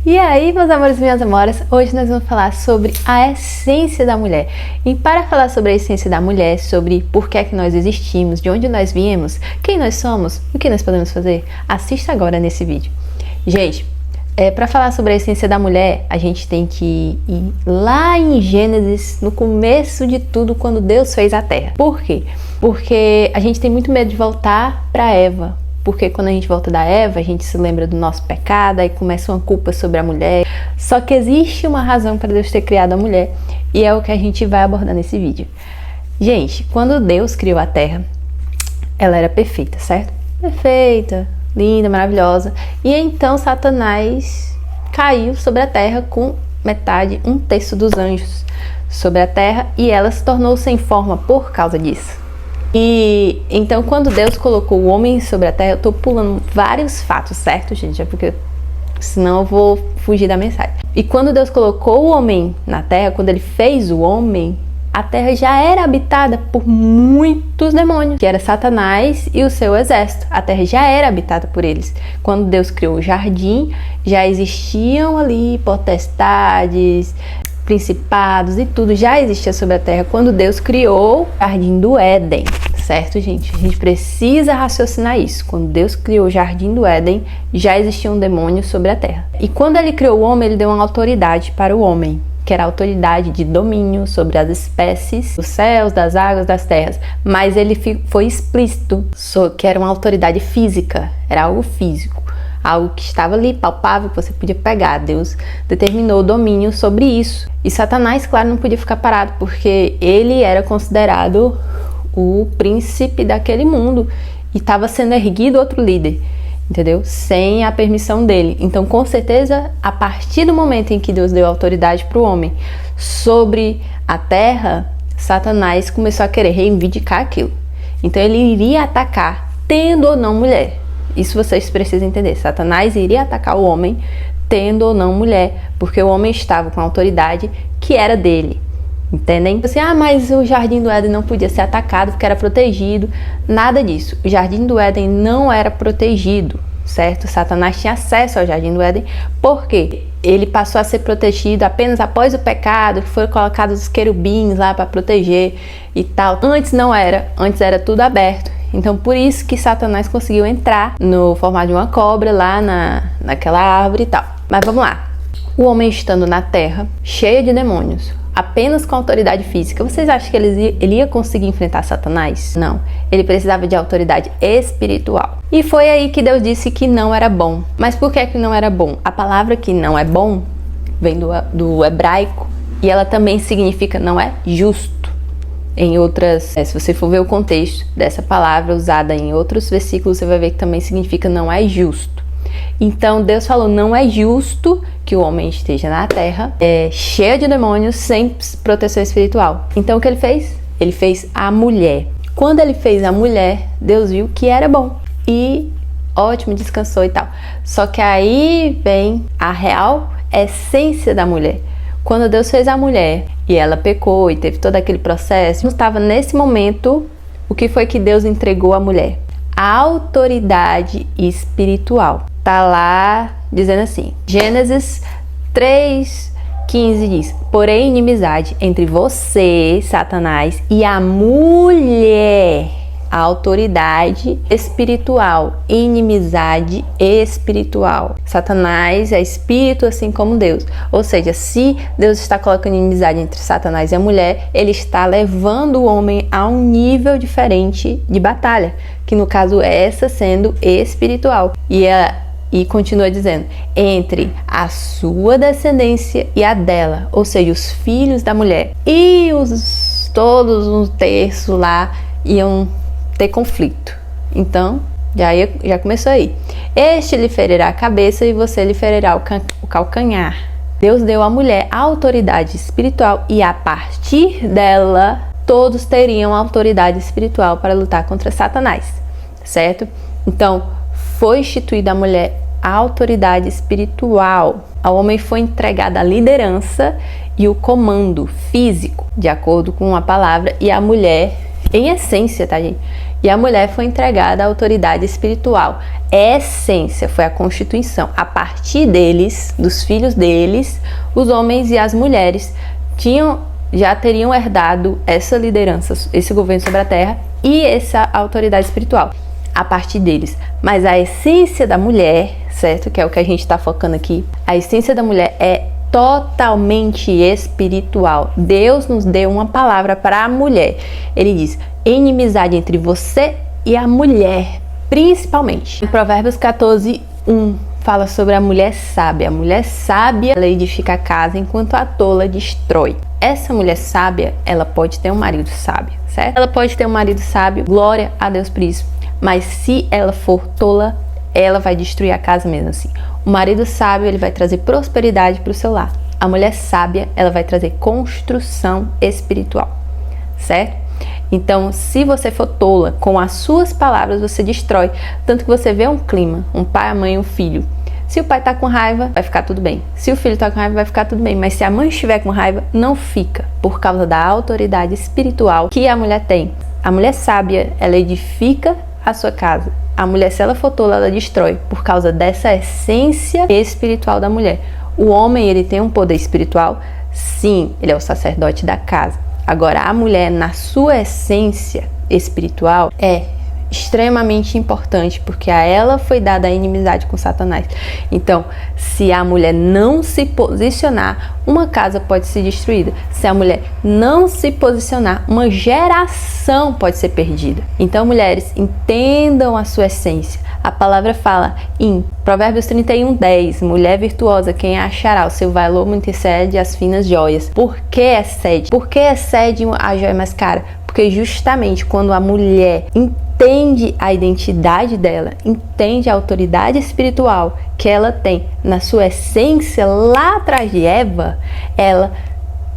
E aí, meus amores e minhas amoras, hoje nós vamos falar sobre a essência da mulher. E para falar sobre a essência da mulher, sobre por que é que nós existimos, de onde nós viemos, quem nós somos, o que nós podemos fazer, assista agora nesse vídeo. Gente, para falar sobre a essência da mulher, a gente tem que ir lá em Gênesis, no começo de tudo, quando Deus fez a terra. Por quê? Porque a gente tem muito medo de voltar para Eva. Porque quando a gente volta da Eva, a gente se lembra do nosso pecado, aí começa uma culpa sobre a mulher. Só que existe uma razão para Deus ter criado a mulher, e é o que a gente vai abordar nesse vídeo. Gente, quando Deus criou a terra, ela era perfeita, certo? Perfeita, linda, maravilhosa. E então Satanás caiu sobre a terra com metade, um terço dos anjos sobre a terra, e ela se tornou sem forma por causa disso. E então quando Deus colocou o homem sobre a terra, eu tô pulando vários fatos, certo, gente? É porque senão eu vou fugir da mensagem. E quando Deus colocou o homem na terra, quando ele fez o homem, a terra já era habitada por muitos demônios, que era Satanás e o seu exército. A terra já era habitada por eles. Quando Deus criou o jardim, já existiam ali potestades, principados e tudo já existia sobre a terra quando Deus criou o jardim do Éden, certo, gente? A gente precisa raciocinar isso. Quando Deus criou o jardim do Éden, já existia um demônio sobre a terra. E quando ele criou o homem, ele deu uma autoridade para o homem, que era a autoridade de domínio sobre as espécies, dos céus, das águas, das terras. Mas ele foi explícito, que era uma autoridade física, era algo físico. Algo que estava ali, palpável, que você podia pegar. Deus determinou o domínio sobre isso. E Satanás, claro, não podia ficar parado, porque ele era considerado o príncipe daquele mundo e estava sendo erguido outro líder, entendeu? Sem a permissão dele. Então, com certeza, a partir do momento em que Deus deu autoridade para o homem sobre a terra, Satanás começou a querer reivindicar aquilo. Então, ele iria atacar, tendo ou não mulher. Isso vocês precisam entender. Satanás iria atacar o homem, tendo ou não mulher, porque o homem estava com a autoridade que era dele. Entendem? Assim, mas o Jardim do Éden não podia ser atacado porque era protegido. Nada disso. O Jardim do Éden não era protegido, certo? Satanás tinha acesso ao Jardim do Éden, porque ele passou a ser protegido apenas após o pecado, que foram colocados os querubins lá para proteger e tal. Antes não era. Antes era tudo aberto. Então, por isso que Satanás conseguiu entrar no formato de uma cobra lá naquela árvore e tal. Mas vamos lá. O homem estando na terra, cheio de demônios, apenas com autoridade física, vocês acham que ele ia conseguir enfrentar Satanás? Não. Ele precisava de autoridade espiritual. E foi aí que Deus disse que não era bom. Mas por que não era bom? A palavra que não é bom vem do hebraico e ela também significa não é justo. Em outras, se você for ver o contexto dessa palavra usada em outros versículos, você vai ver que também significa não é justo. Então Deus falou, não é justo que o homem esteja na terra, cheio de demônios, sem proteção espiritual. Então o que ele fez? Ele fez a mulher. Quando ele fez a mulher, Deus viu que era bom. E ótimo, descansou e tal. Só que aí vem a real essência da mulher. Quando Deus fez a mulher e ela pecou e teve todo aquele processo, estava nesse momento, o que foi que Deus entregou à mulher? A autoridade espiritual. Tá lá dizendo assim, Gênesis 3:15 diz, porém inimizade entre você, Satanás, e a mulher, a autoridade espiritual, inimizade espiritual. Satanás é espírito assim como Deus. Ou seja, se Deus está colocando inimizade entre Satanás e a mulher, ele está levando o homem a um nível diferente de batalha, que no caso é essa sendo espiritual. E continua dizendo, entre a sua descendência e a dela, ou seja, os filhos da mulher. E todos um terço lá iam ter conflito. Então, já começou aí. Este lhe ferirá a cabeça e você lhe ferirá o calcanhar. Deus deu à mulher a autoridade espiritual e a partir dela, todos teriam a autoridade espiritual para lutar contra Satanás, certo? Então, foi instituída a mulher a autoridade espiritual. Ao homem foi entregada a liderança e o comando físico, de acordo com a palavra, e a mulher, em essência, tá, gente? E a mulher foi entregada à autoridade espiritual. Essência foi a constituição. A partir deles, dos filhos deles, os homens e as mulheres já teriam herdado essa liderança, esse governo sobre a terra e essa autoridade espiritual a partir deles. Mas a essência da mulher, certo? Que é o que a gente está focando aqui. A essência da mulher é totalmente espiritual. Deus nos deu uma palavra para a mulher. Ele diz: inimizade entre você e a mulher, principalmente. Em Provérbios 14:1 fala sobre a mulher sábia. A mulher sábia, ela edifica a casa, enquanto a tola destrói. Essa mulher sábia, ela pode ter um marido sábio, certo? Ela pode ter um marido sábio, glória a Deus por isso. Mas se ela for tola, ela vai destruir a casa mesmo assim. O marido sábio, ele vai trazer prosperidade para o seu lar. A mulher sábia, ela vai trazer construção espiritual, certo? Então, se você for tola, com as suas palavras você destrói. Tanto que você vê um clima, um pai, a mãe e um filho. Se o pai tá com raiva, vai ficar tudo bem. Se o filho tá com raiva, vai ficar tudo bem. Mas se a mãe estiver com raiva, não fica, por causa da autoridade espiritual que a mulher tem. A mulher sábia, ela edifica a sua casa. A mulher, se ela for tola, ela destrói, por causa dessa essência espiritual da mulher. O homem, ele tem um poder espiritual? Sim, ele é o sacerdote da casa. Agora, a mulher, na sua essência espiritual, é extremamente importante, porque a ela foi dada a inimizade com Satanás. Então, se a mulher não se posicionar, uma casa pode ser destruída. Se a mulher não se posicionar, uma geração pode ser perdida. Então, mulheres, entendam a sua essência. A palavra fala em Provérbios 31:10, mulher virtuosa, quem a achará? O seu valor muito excede as finas joias. Por que excede? Por que excede a joia mais cara? Porque justamente quando a mulher entende a identidade dela, entende a autoridade espiritual que ela tem na sua essência lá atrás de Eva, ela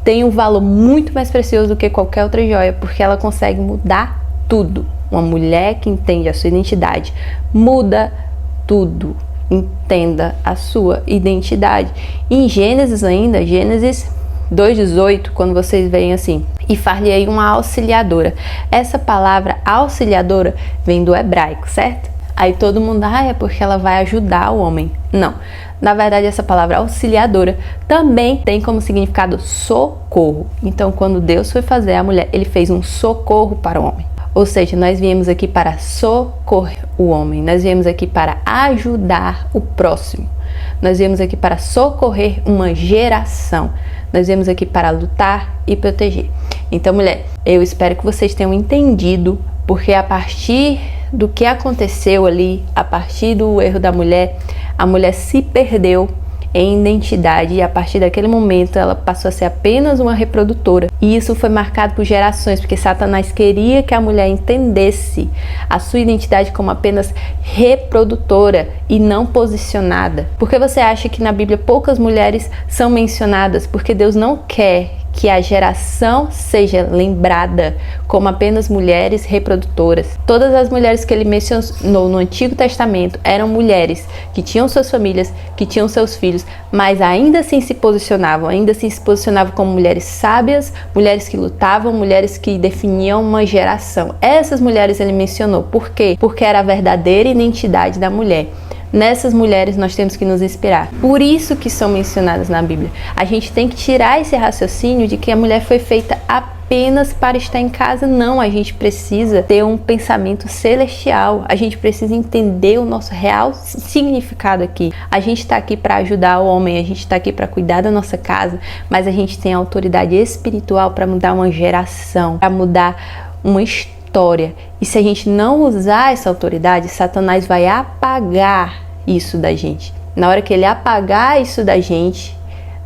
tem um valor muito mais precioso do que qualquer outra joia, porque ela consegue mudar tudo. Uma mulher que entende a sua identidade muda tudo. Entenda a sua identidade. Em Gênesis ainda, Gênesis 2:18, quando vocês veem assim: e far-lhe-ei uma auxiliadora. Essa palavra auxiliadora vem do hebraico, certo? Aí todo mundo, é porque ela vai ajudar o homem. Não. Na verdade, essa palavra auxiliadora também tem como significado socorro. Então, quando Deus foi fazer a mulher, ele fez um socorro para o homem. Ou seja, nós viemos aqui para socorrer o homem. Nós viemos aqui para ajudar o próximo. Nós viemos aqui para socorrer uma geração. Nós viemos aqui para lutar e proteger. Então, mulher, eu espero que vocês tenham entendido, porque a partir do que aconteceu ali, a partir do erro da mulher, a mulher se perdeu em identidade e a partir daquele momento ela passou a ser apenas uma reprodutora. E isso foi marcado por gerações, porque Satanás queria que a mulher entendesse a sua identidade como apenas reprodutora e não posicionada. Por que você acha que na Bíblia poucas mulheres são mencionadas? Porque Deus não quer que a geração seja lembrada como apenas mulheres reprodutoras. Todas as mulheres que ele mencionou no Antigo Testamento eram mulheres que tinham suas famílias, que tinham seus filhos, mas ainda assim se posicionavam, como mulheres sábias, mulheres que lutavam, mulheres que definiam uma geração. Essas mulheres ele mencionou. Por quê? Porque era a verdadeira identidade da mulher. Nessas mulheres nós temos que nos inspirar. Por isso que são mencionadas na Bíblia. A gente tem que tirar esse raciocínio de que a mulher foi feita apenas para estar em casa. Não, a gente precisa ter um pensamento celestial. A gente precisa entender o nosso real significado aqui. A gente está aqui para ajudar o homem, a gente está aqui para cuidar da nossa casa, mas a gente tem autoridade espiritual para mudar uma geração, para mudar uma história. E se a gente não usar essa autoridade, Satanás vai apagar isso da gente. Na hora que ele apagar isso da gente,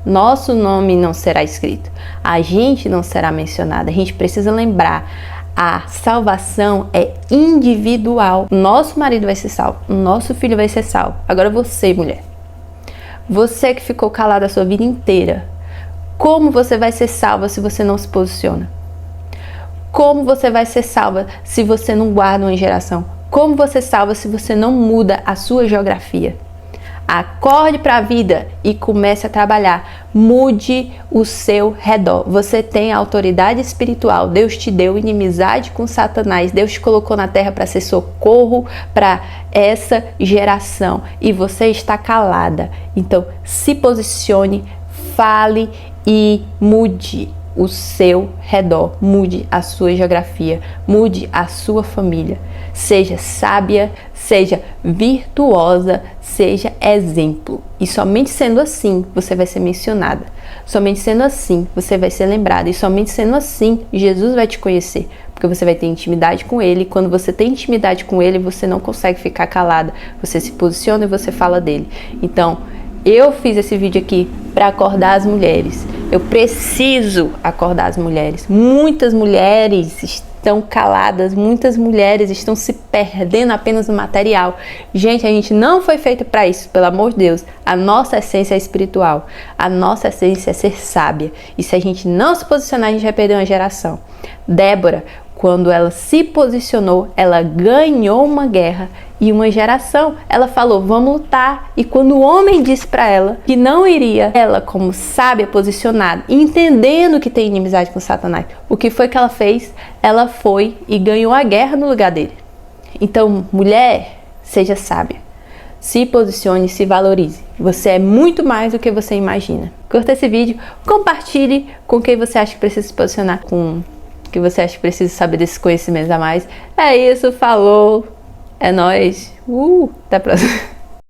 nosso nome não será escrito, a gente não será mencionado. A gente precisa lembrar, a salvação é individual. Nosso marido vai ser salvo, nosso filho vai ser salvo. Agora você, mulher, você que ficou calada a sua vida inteira, como você vai ser salva se você não se posiciona? Como você vai ser salva se você não guarda uma geração? Como você salva se você não muda a sua geografia? Acorde para a vida e comece a trabalhar. Mude o seu redor. Você tem autoridade espiritual. Deus te deu inimizade com Satanás. Deus te colocou na terra para ser socorro para essa geração. E você está calada. Então, se posicione, fale e mude o seu redor. Mude a sua geografia. Mude a sua família. Seja sábia, seja virtuosa, seja exemplo. E somente sendo assim, você vai ser mencionada. Somente sendo assim, você vai ser lembrada. E somente sendo assim, Jesus vai te conhecer. Porque você vai ter intimidade com Ele. E quando você tem intimidade com Ele, você não consegue ficar calada. Você se posiciona e você fala dele. Então, eu fiz esse vídeo aqui para acordar as mulheres. Eu preciso acordar as mulheres. Muitas mulheres estão caladas, muitas mulheres estão se perdendo apenas no material. Gente, a gente não foi feito para isso, pelo amor de Deus. A nossa essência é espiritual. A nossa essência é ser sábia. E se a gente não se posicionar, a gente vai perder uma geração. Débora, quando ela se posicionou, ela ganhou uma guerra e uma geração. Ela falou, vamos lutar. E quando o homem disse para ela que não iria, ela como sábia, posicionada, entendendo que tem inimizade com Satanás, o que foi que ela fez? Ela foi e ganhou a guerra no lugar dele. Então, mulher, seja sábia. Se posicione, se valorize. Você é muito mais do que você imagina. Curta esse vídeo, compartilhe com quem você acha que precisa se posicionar, com que você acha que precisa saber desses conhecimentos a mais. É isso, falou, é nóis, até a próxima.